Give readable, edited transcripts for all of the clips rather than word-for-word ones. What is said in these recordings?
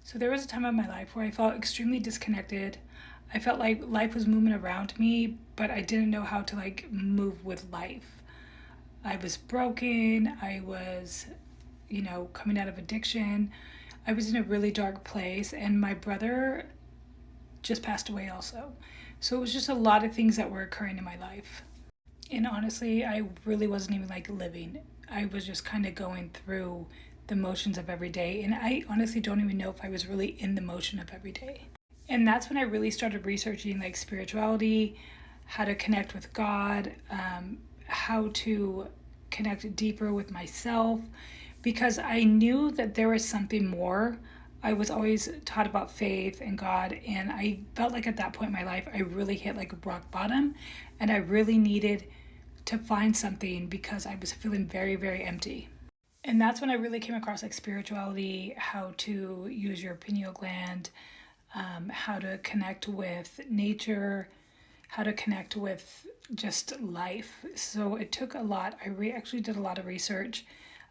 So there was a time in my life where I felt extremely disconnected. I felt like life was moving around me, but I didn't know how to like move with life. I was broken. I was, coming out of addiction. I was in a really dark place, and my brother just passed away also. So it was just a lot of things that were occurring in my life. And honestly, I really wasn't even like living. I was just kind of going through the motions of every day. And I honestly don't even know if I was really in the motion of every day. And that's when I really started researching like spirituality, how to connect with God, how to connect deeper with myself, because I knew that there was something more. I was always taught about faith and God, and I felt like at that point in my life, I really hit like rock bottom, and I really needed to find something because I was feeling very, very empty. And that's when I really came across like spirituality, how to use your pineal gland, how to connect with nature, how to connect with just life. So it took a lot. Actually did a lot of research.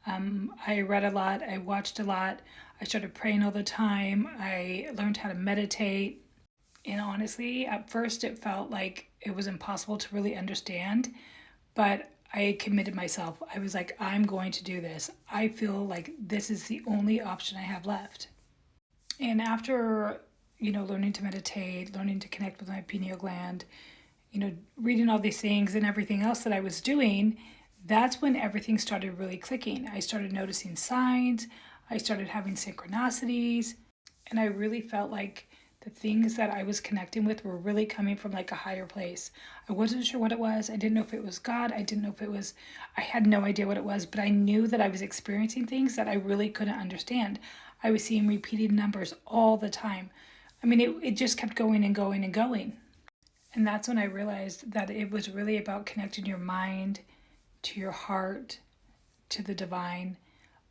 I read a lot. I watched a lot. I started praying all the time. I learned how to meditate. And honestly, at first it felt like it was impossible to really understand, but I committed myself. I was like, I'm going to do this. I feel like this is the only option I have left. And after, learning to meditate, learning to connect with my pineal gland, reading all these things and everything else that I was doing, that's when everything started really clicking. I started noticing signs, I started having synchronicities, and I really felt like the things that I was connecting with were really coming from like a higher place. I wasn't sure what it was. I didn't know if it was God. I didn't know if it was, I had no idea what it was, but I knew that I was experiencing things that I really couldn't understand. I was seeing repeated numbers all the time. I mean, it just kept going and going and going. And that's when I realized that it was really about connecting your mind to your heart, to the divine.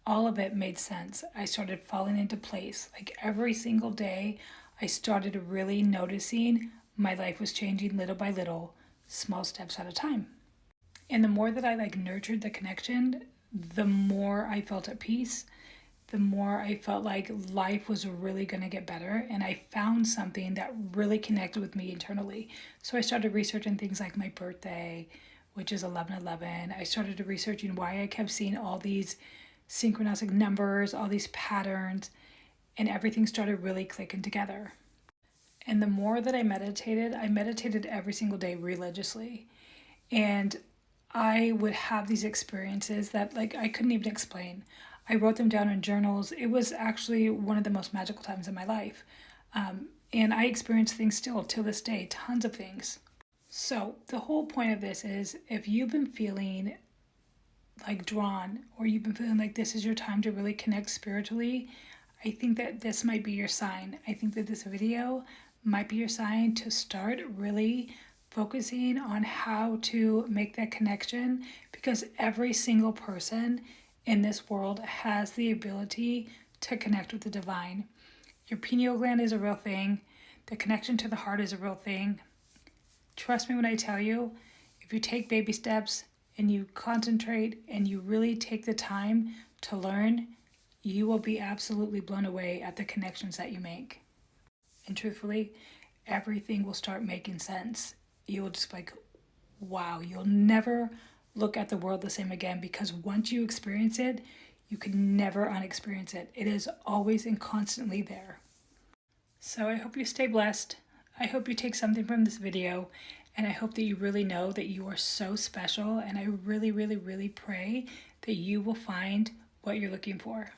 All of it made sense. I started falling into place. Like every single day, I started really noticing my life was changing little by little, small steps at a time. And the more that I like nurtured the connection, the more I felt at peace, the more I felt like life was really going to get better. And I found something that really connected with me internally. So I started researching things like my birthday, which is 11/11. I started researching why I kept seeing all these synchronistic numbers, all these patterns, and everything started really clicking together. And the more that I meditated every single day religiously. And I would have these experiences that like I couldn't even explain. I wrote them down in journals. It was actually one of the most magical times in my life. And I experience things still to this day, tons of things. So, the whole point of this is if you've been feeling like drawn, or you've been feeling like this is your time to really connect spiritually, I think that this might be your sign. I think that this video might be your sign to start really focusing on how to make that connection, because every single person in this world has the ability to connect with the divine. Your pineal gland is a real thing. The connection to the heart is a real thing. Trust me when I tell you, if you take baby steps and you concentrate and you really take the time to learn, you will be absolutely blown away at the connections that you make. And truthfully, everything will start making sense. You will just be like, wow, you'll never look at the world the same again, because once you experience it, you can never unexperience it. It is always and constantly there. So I hope you stay blessed. I hope you take something from this video, and I hope that you really know that you are so special, and I really, really, really pray that you will find what you're looking for.